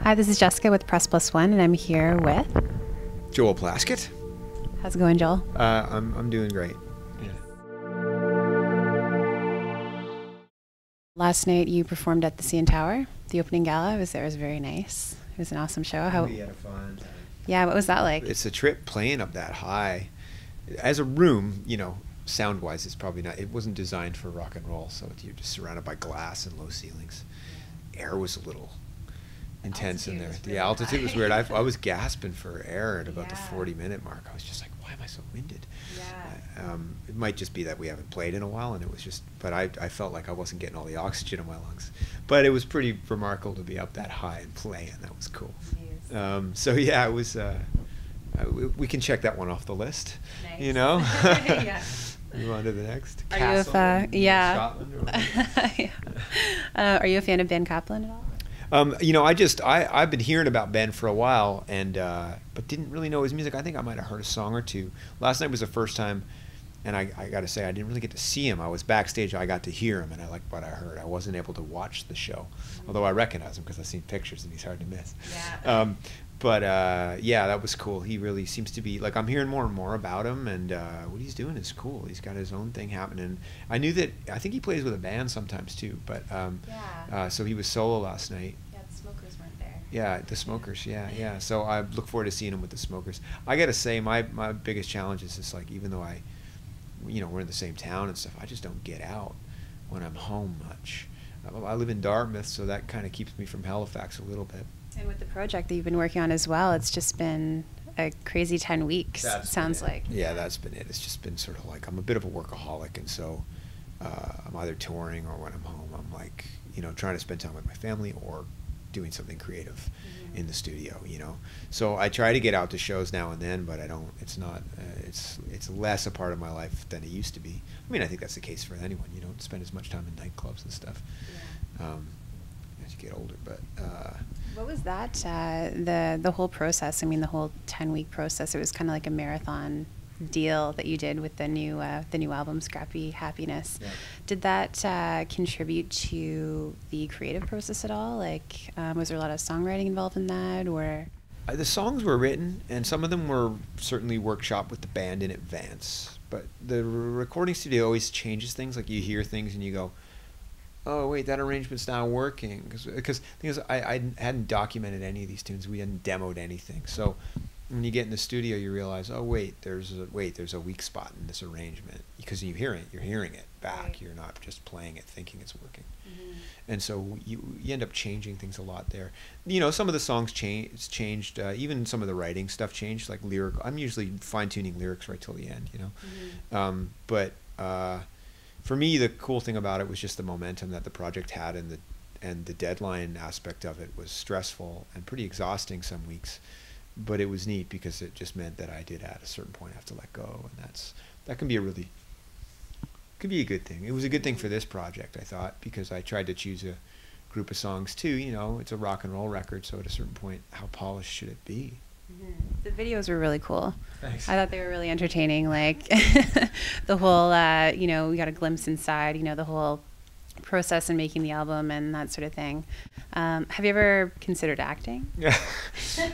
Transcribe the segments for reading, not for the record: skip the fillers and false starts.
Hi, this is Jessica with Press Plus One, and I'm here with Joel Plaskett. How's it going, Joel? I'm doing great. Yeah. Last night you performed at the CN Tower. The opening gala was there. It was very nice. It was an awesome show. We had a fun time. Yeah, what was that like? It's a trip playing up that high. As a room, you know, sound-wise, it's probably not. It wasn't designed for rock and roll, so you're just surrounded by glass and low ceilings. Air was a little intense in there. The altitude was weird. I was gasping for air at about the 40-minute mark. I was just like, why am I so winded? Yeah. It might just be that we haven't played in a while, and it was just, but I felt like I wasn't getting all the oxygen in my lungs. But it was pretty remarkable to be up that high and play, and that was cool. So yeah, it was, we can check that one off the list, Nice. you know? Yeah. Move on to the next. Are you Scotland or Are you a fan of Ben Kaplan at all? You know, I've been hearing about Ben for a while, and but didn't really know his music. I think I might have heard a song or two. Last night was the first time, and I got to say I didn't really get to see him. I was backstage. I got to hear him, and I liked what I heard. I wasn't able to watch the show, although I recognize him because I've seen pictures, and he's hard to miss. Yeah. But yeah, that was cool. He really seems to be, like, I'm hearing more and more about him, and what he's doing is cool. He's got his own thing happening. I knew that, I think he plays with a band sometimes too, but so he was solo last night. Yeah, the Smokers weren't there. Yeah, the Smokers, yeah. So I look forward to seeing him with the Smokers. I got to say, my biggest challenge is just, like, even though we're in the same town and stuff, I just don't get out when I'm home much. I live in Dartmouth, so that kind of keeps me from Halifax a little bit. And with the project that you've been working on as well, it's just been a crazy 10 weeks, sounds like. Yeah, that's been it. It's just been sort of like, I'm a bit of a workaholic, and so I'm either touring, or when I'm home, I'm like, trying to spend time with my family or doing something creative in the studio, So I try to get out to shows now and then, but I don't, it's not, it's less a part of my life than it used to be. I mean, I think that's the case for anyone. You don't spend as much time in nightclubs and stuff as you get older, but... What was that, the whole process? I mean, the whole 10-week process, it was kind of like a marathon deal that you did with the new album, Scrappy Happiness. Yeah. Did that contribute to the creative process at all? Like, was there a lot of songwriting involved in that, or? The songs were written, and some of them were certainly workshopped with the band in advance. But the recording studio always changes things. Like, you hear things and you go, oh wait, that arrangement's not working, because the thing is, I hadn't documented any of these tunes. We hadn't demoed anything. So when you get in the studio, you realize, oh wait, there's a weak spot in this arrangement, because you're hearing it back. Right. You're not just playing it thinking it's working. And so you end up changing things a lot there. Some of the songs changed. Even some of the writing stuff changed, like lyric. I'm usually fine tuning lyrics right till the end. But for me, the cool thing about it was just the momentum that the project had, and the deadline aspect of it was stressful and pretty exhausting some weeks, but it was neat because it just meant that I did at a certain point have to let go, and that can be could be a good thing. It was a good thing for this project, I thought, because I tried to choose a group of songs too. It's a rock and roll record, so at a certain point, how polished should it be? The videos were really cool. Thanks. I thought they were really entertaining. Like the whole, we got a glimpse inside, the whole process in making the album and that sort of thing. Have you ever considered acting? Yeah,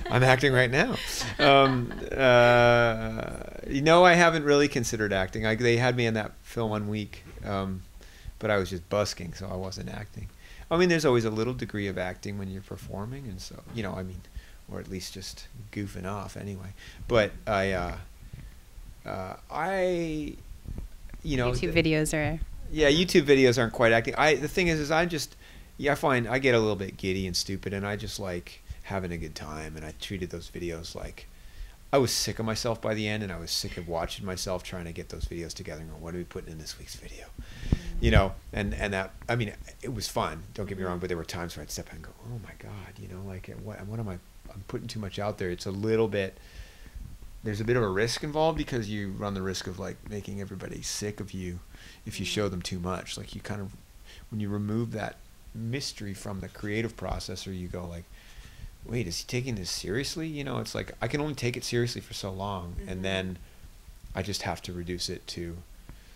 I'm acting right now. I haven't really considered acting. They had me in that film 1 week, but I was just busking, so I wasn't acting. I mean, there's always a little degree of acting when you're performing, and so, or at least just goofing off anyway. But YouTube videos are... Yeah, YouTube videos aren't quite acting. The thing is I find I get a little bit giddy and stupid, and I just like having a good time, and I treated those videos like, I was sick of myself by the end, and I was sick of watching myself trying to get those videos together and go, what are we putting in this week's video? And that, I mean, it was fun, don't get me wrong, but there were times where I'd step back and go, oh my God, what am I'm putting too much out there. It's a little bit, there's a bit of a risk involved, because you run the risk of like making everybody sick of you if you show them too much. Like, you kind of, when you remove that mystery from the creative process, or you go like, wait, is he taking this seriously? It's like, I can only take it seriously for so long, and then I just have to reduce it to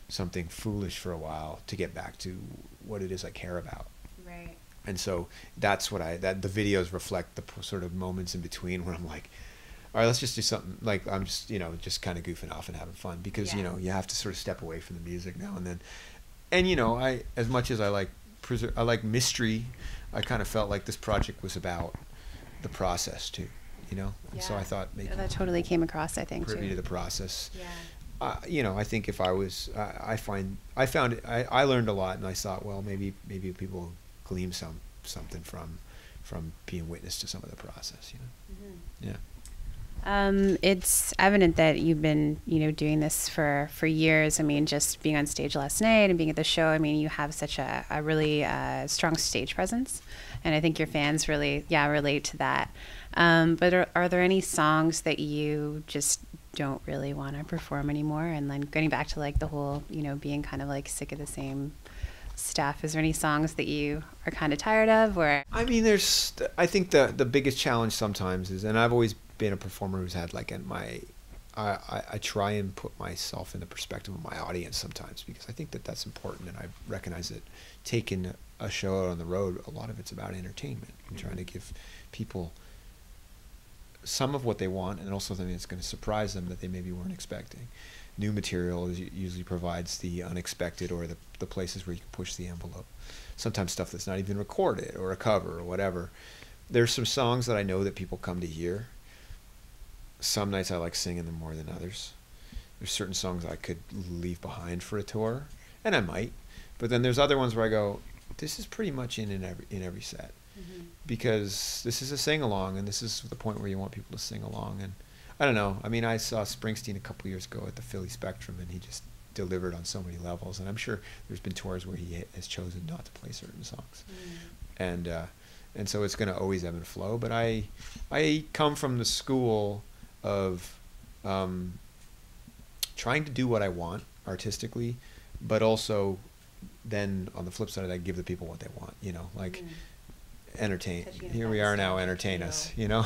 something foolish for a while to get back to what it is I care about. Right. And so that's what the videos reflect the sort of moments in between where I'm like, all right, let's just do something, like I'm just, just kind of goofing off and having fun, because, you have to sort of step away from the music now and then. And, as much as I like mystery, I kind of felt like this project was about the process too, and so I thought maybe that totally came across, I think, privy to the process. Yeah. I think if I was, I learned a lot, and I thought, well, maybe people glean something from being witness to some of the process, Mm-hmm. Yeah. It's evident that you've been, doing this for years. I mean, just being on stage last night and being at the show, I mean, you have such a really strong stage presence, and I think your fans really, relate to that. But are there any songs that you just don't really want to perform anymore? And then getting back to like the whole, being kind of like sick of the same stuff, is there any songs that you are kind of tired of? Or I mean, I think the biggest challenge sometimes is, and I've always been a performer who's had like I try and put myself in the perspective of my audience sometimes, because I think that's important, and I recognize that taking a show out on the road, a lot of it's about entertainment and trying to give people some of what they want, and also something that's going to surprise them that they maybe weren't expecting. New material usually provides the unexpected, or the places where you can push the envelope. Sometimes stuff that's not even recorded, or a cover, or whatever. There's some songs that I know that people come to hear. Some nights I like singing them more than others. There's certain songs I could leave behind for a tour, and I might. But then there's other ones where I go, this is pretty much in every set. Mm-hmm. Because this is a sing-along, and this is the point where you want people to sing along. And I don't know. I mean, I saw Springsteen a couple years ago at the Philly Spectrum, and he just delivered on so many levels. And I'm sure there's been tours where he has chosen not to play certain songs. Mm. And so it's going to always ebb and flow. But I come from the school of trying to do what I want artistically, but also then on the flip side of that, give the people what they want, entertain. Here we are now, entertain us, Yeah.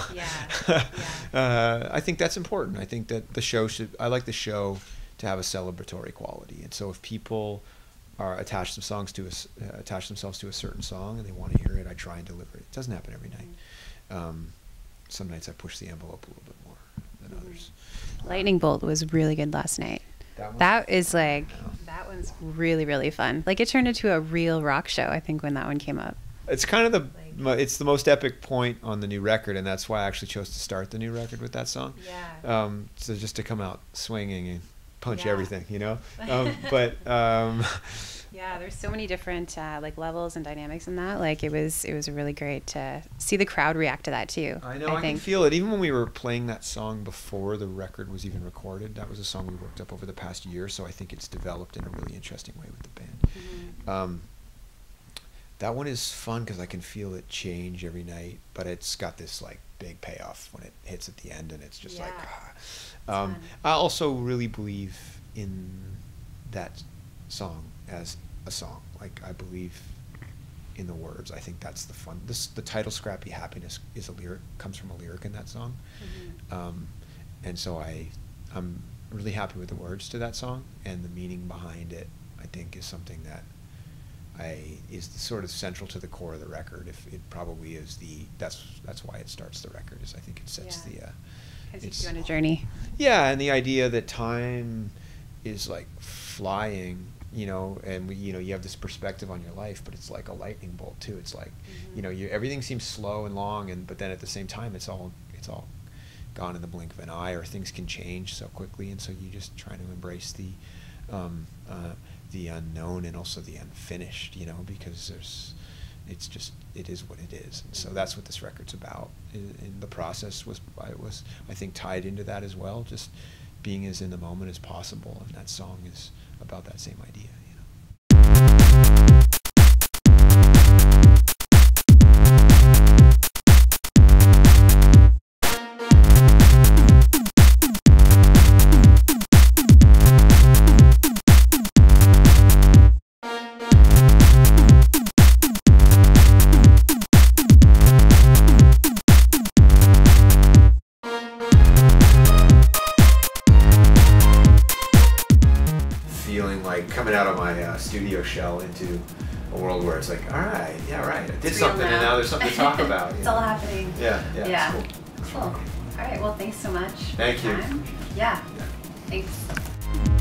I think that's important. I think that I like the show to have a celebratory quality. And so if people are attach themselves to a certain song and they want to hear it, I try and deliver it. It doesn't happen every night. Some nights I push the envelope a little bit more than others. Lightning Bolt was really good last night. That one's really, really fun. Like, it turned into a real rock show, I think, when that one came up. It's kind of it's the most epic point on the new record, and that's why I actually chose to start the new record with that song. Yeah. So just to come out swinging and punch everything, Yeah, there's so many different levels and dynamics in that. Like, it was really great to see the crowd react to that too. I know, I can feel it. Even when we were playing that song before the record was even recorded, that was a song we worked up over the past year, so I think it's developed in a really interesting way with the band. Mm-hmm. That one is fun because I can feel it change every night, but it's got this like big payoff when it hits at the end, and it's just I also really believe in that song as a song. Like, I believe in the words. I think that's the fun. The title "Scrappy Happiness" comes from a lyric in that song. Mm-hmm. And so I'm really happy with the words to that song, and the meaning behind it, I think, is something that is sort of central to the core of the record. If it probably is that's why it starts the record, is I think it sets it's on a journey. Yeah, and the idea that time is like flying, and you have this perspective on your life, but it's like a lightning bolt too. It's like, everything seems slow and long, but then at the same time, it's all gone in the blink of an eye, or things can change so quickly, and so you just try to embrace the unknown and also the unfinished, because it is what it is. And so that's what this record's about. And the process was I think tied into that as well, just being as in the moment as possible, and that song is about that same idea. like coming out of my studio shell into a world where it's like, all right, yeah, right, I did something, and now there's something to talk about. It's all happening. Yeah, Yeah. It's cool. Cool. All right. Well, thanks so much. Thank you. Yeah. Thanks.